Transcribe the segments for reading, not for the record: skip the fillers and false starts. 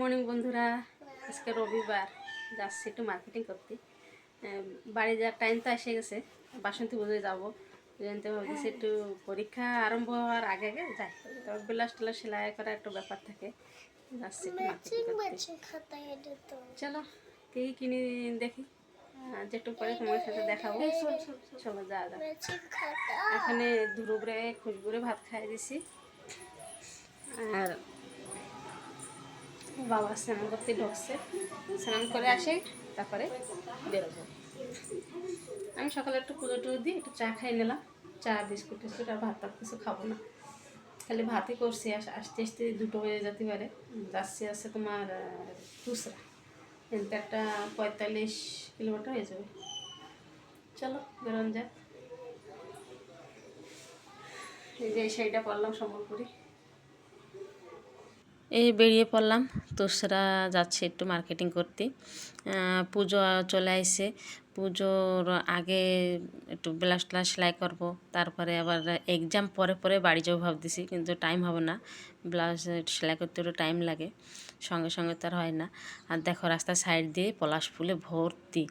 Morning বন্ধুরা, আজকে রবিবার, যাচ্ছি একটু মার্কেটিং করতে। বাড়ি যাওয়ার টাইম তো এসে গেছে, বাসন্তী পুজোয় যাবো। জানতে ভাবতেছি একটু পরীক্ষা আরম্ভ হওয়ার আগে আগে যাই, তবে ব্লাউজ টেলার সেলাই করার একটু ব্যাপার থাকে। যাচ্ছি একটু মার্কেটিং করতে। চলো কি কিনে দেখি, যেটুকু পরে তোমার সাথে দেখাবো। চলো যা যা। এখানে দুপুরে খুশবুরে ভাত খাই দিছি, আর বাবা স্নান করতে ঢুকছে, স্নান করে আসে তারপরে বেরোবো। আমি সকালে একটু পুজো টুজো দিয়ে একটু চা খাই নিলাম, চা বিস্কুট টিস্কুট, আর ভাত টাত কিছু খাবো না, খালি ভাতই করছি। আসতে আসতে 2টো বেজে যেতে পারে। যাচ্ছি আছে তোমার তুসরা, কিন্তু একটা 45 কিলোমিটার হয়ে যাবে। চলো বেরোন যাক। এই যে শাড়িটা পরলাম সম্বলপুরি, এই বেরিয়ে পড়লাম। তোসরা যাচ্ছে একটু মার্কেটিং করতে। পুজো চলে আসছে, পুজোর আগে একটু ব্লাউজ ট্লাউজ সেলাই করবো, তারপরে আবার এক্সাম পরে পরে বাড়ি যাবো ভাবতেছি, কিন্তু টাইম হবে না। ব্লাউজ সেলাই করতে একটু টাইম লাগে, সঙ্গে সঙ্গে তো আর হয় না। আর দেখো রাস্তার সাইড দিয়ে পলাশ ফুলে ভর্তি।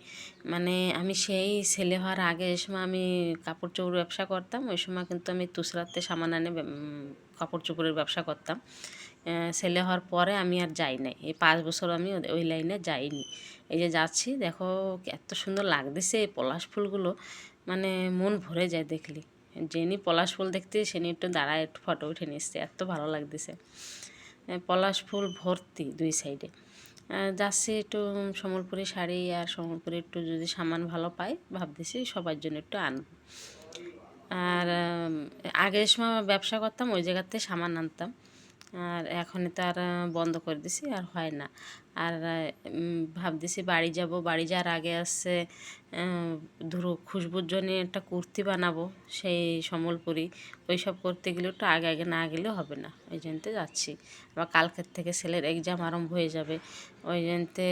মানে আমি সেই ছেলে হওয়ার আগে এই সময় আমি কাপড় চোপড় ব্যবসা করতাম, ওই সময় কিন্তু আমি তুসরাতে সামান আনে কাপড় চোপড়ের ব্যবসা করতাম। ছেলে হওয়ার পরে আমি আর যাই নাই, এই 5 বছর আমি ওই লাইনে যাইনি। এই যে যাচ্ছি, দেখো এত সুন্দর লাগতেছে এই পলাশ ফুলগুলো, মানে মন ভরে যায় দেখলি। যেনি পলাশ ফুল দেখতে সেনি একটু দাঁড়ায় একটু ফটো উঠে নিচ্ছে, এত ভালো লাগতেছে। পলাশ ফুল ভর্তি দুই সাইডে। যাচ্ছি একটু সম্বলপুরি শাড়ি আর সম্বলপুরি একটু যদি সামান ভালো পাই ভাবতেছি সবার জন্য একটু আনবো। আর আগের সময় ব্যবসা করতাম, ওই জায়গাতে সামান আনতাম, আর এখন তো আর বন্ধ করে দিছি, আর হয় না। আর ভাবতেছি বাড়ি যাব, বাড়ি যাওয়ার আগে আসছে ধরো খুশবুর জন্য একটা কুর্তি বানাবো, সেই সম্বলপুরি। ওই সব করতে গেলে একটু আগে আগে না গেলেও হবে না, ওই জন্যতে যাচ্ছি। আবার কালকের থেকে ছেলের এক্সাম আরম্ভ হয়ে যাবে, ওই জন্যতে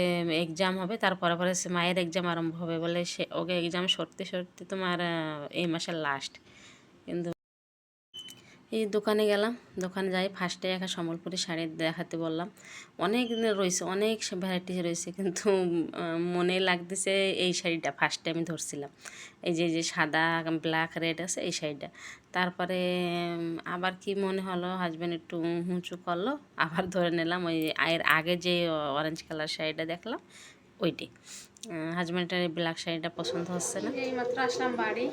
এক্সাম হবে, তারপরে পরে মায়ের এক্সাম আরম্ভ হবে বলে, সে ওকে এক্সাম সরতে সরতে তোমার এই মাসের লাস্ট। কিন্তু এই দোকানে গেলাম, দোকানে যাই ফার্স্টে একটা সম্বলপুরি শাড়ি দেখাতে বললাম। অনেক রয়েছে, অনেক ভ্যারাইটিস রয়েছে, কিন্তু মনে লাগতেছে এই শাড়িটা ফার্স্টে আমি ধরছিলাম, এই যে সাদা ব্ল্যাক রেড আছে এই শাড়িটা। তারপরে আবার কি মনে হলো, হাজব্যান্ড একটু হুঁচু করলো, আবার ধরে নিলাম ওই এর আগে যে অরেঞ্জ কালার শাড়িটা দেখলাম ওইটি। হাজব্যান্ডের ব্ল্যাক শাড়িটা পছন্দ হচ্ছে না। এইমাত্র আসলাম বাড়ি,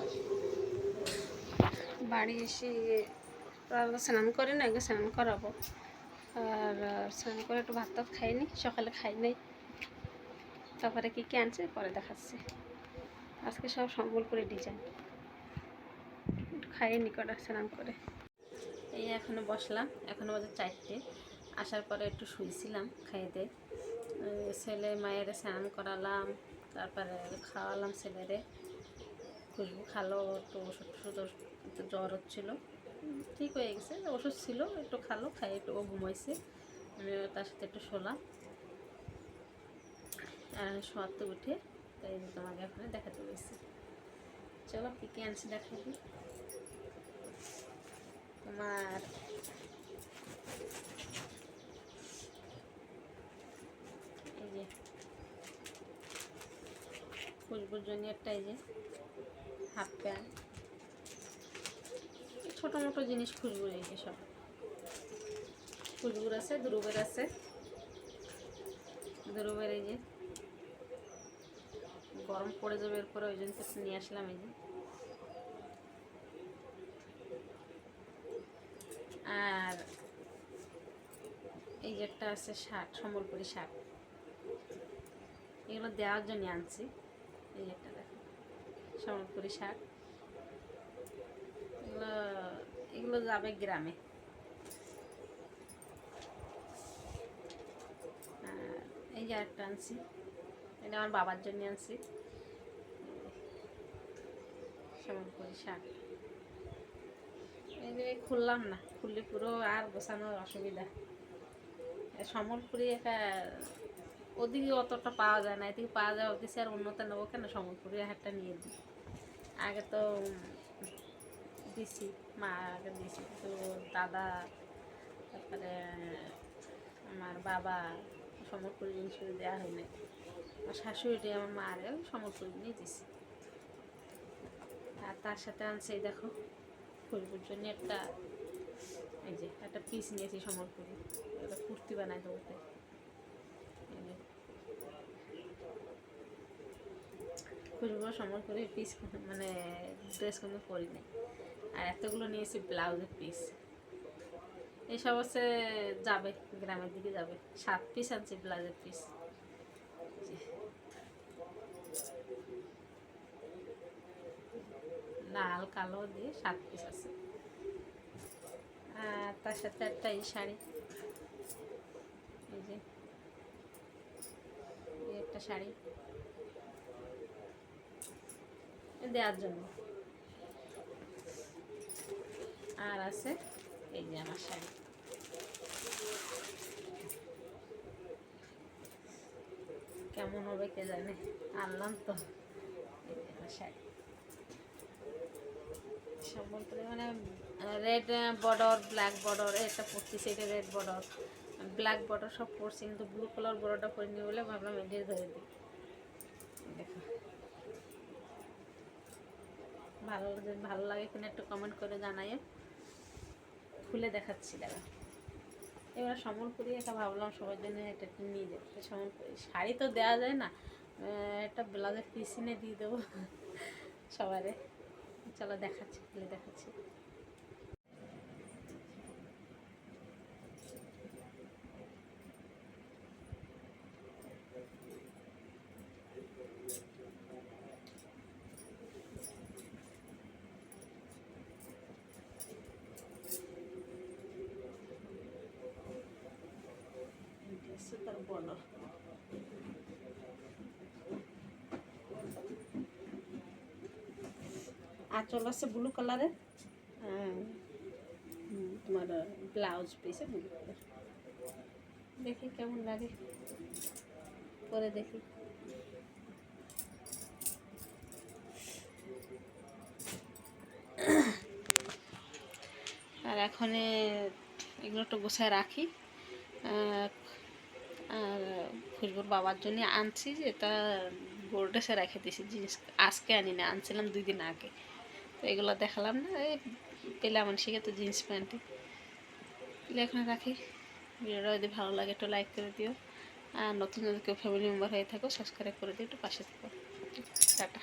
বাড়ি এসে স্নান করে না, আগে স্নান করাবো। আর স্নান করে একটু ভাত টাত খাইনি, সকালে খাই নাই। তারপরে কী কী আনছে পরে দেখাচ্ছি। আজকে সব সম্বলপুরি ডিজাইন, খাইয়ে নিকটে স্নান করে। এই এখনও বসলাম, এখনও বাজে 4টে। আসার পরে একটু শুয়েছিলাম খাইতে, ছেলে মায়ের স্নান করালাম, তারপরে খাওয়ালাম ছেলেরে। খুশবু খালো, একটু ওষুধ টষুধ, একটু জ্বর হচ্ছিলো, ঠিক হয়ে গেছে, ওষুধ ছিল একটু খালো, খাই একটু ও ঘুমাইছে, আমি তার সাথে একটু শোলাম। আর শোয়াতে উঠে তাই তোমাকে এখানে দেখাতে গেছি। চলো কী কী আনছি দেখাবি। তোমার এই যে খুশবুর জন্য একটা, এই যে হাফ প্যান্ট, ছোটো মোটো জিনিস খুশবুর, এই যে সব খুশবুর আছে, ধ্রুবের আছে, ধ্রুবের এই যে গরম পড়ে যাবে এরপরে, ওই জন্য নিয়ে আসলাম। এই যে আর এই যে একটা আছে শার্ট, সম্বলপুরি শার্ট, এগুলো দেওয়ার জন্য আনছি। এই একটা দেখো সম্বলপুরি শার্ট, এগুলো এগুলো যাবে গ্রামে। আর এই যে একটা আনছি, এটা আমার বাবার জন্য আনছি, সম্বলপুরি শার্ট। এই যে খুললাম না, খুললে পুরো আর গোছানোর অসুবিধা। সম্বলপুরি একটা ওদিকে অতটা পাওয়া যায় না, এদিকে পাওয়া যায়, ওদিকে আর উন্নত নেবো কেন, সম্বলপুরি হাটটা নিয়ে দিই। আগে তো দিছি, মা আগে দিয়েছি, তো দাদা, তারপরে আমার বাবা সম্বলপুরি জিনিস দেওয়া হয় নাই। আর শাশুড়িটি আমার মারেও সম্বলপুরি নিয়ে দিছি। আর তার সাথে আনছে এই দেখো খুশবুর জন্য একটা, এই যে একটা পিস নিয়েছি সম্বলপুরি, একটা কুর্তি বানাই দেবো। খুশবু সম্বলপুরি পিস মানে ড্রেস কিন্তু পরি নাই। আর এতগুলো নিয়েছি ব্লাউজের পিস, এইসব হচ্ছে যাবে গ্রামের দিকে যাবে। 7 পিস আনছি ব্লাউজের পিস, লাল কালো দিয়ে 7 পিস আছে। আর তার সাথে একটা এই শাড়ি, এই যে একটা শাড়ি দেওয়ার জন্য। আর আছে এই যে আমার শাড়ি, কেমন হবে কে জানে, আনলাম তো। এই যে আমার শাড়ি সম্বলপুরি, মানে রেড বর্ডার ব্ল্যাক বর্ডার, এটা পরছি সেটা রেড বর্ডার ব্ল্যাক বর্ডার সব পরছি, কিন্তু ব্লু কালার বর্ডারটা পরিনি বলে ভাবলাম এটাই ধরে দিই। দেখো ভালো লাগে কিনা একটু কমেন্ট করে জানাইও। খুলে দেখাচ্ছি দাদা। এবার সম্বলপুরি একটা ভাবলাম সবার জন্য একটা নিয়ে যাবো। সম্বলপুরি শাড়ি তো দেওয়া যায় না, একটা ব্লাউজের পিস এনে দিয়ে দেবো সবারে। চলো দেখাচ্ছি, খুলে দেখাচ্ছি। সুতার বর্ডার, আঁচল আছে ব্লু কালারের, তোমার ব্লাউজ পিসে ব্লু কালার। দেখি কেমন লাগে, পরে দেখি। আর এখন এগুলো একটু গোছায় রাখি। আর খুশবুর বাবার জন্য আনছি, যে এটা গোল্ডেসে রেখে দিয়েছি জিনিস, আজকে আনি না, আনছিলাম 2 দিন আগে। তো এগুলো দেখালাম না, এই পেলাম শিখে তো জিন্স প্যান্টে এখানে রাখি। ভিডিওটা যদি ভালো লাগে একটু লাইক করে দিও, আর নতুন যদি কেউ ফ্যামিলি মেম্বার হয়ে থাকো সাবস্ক্রাইব করে দিও, একটু পাশে থাকো। টাটা।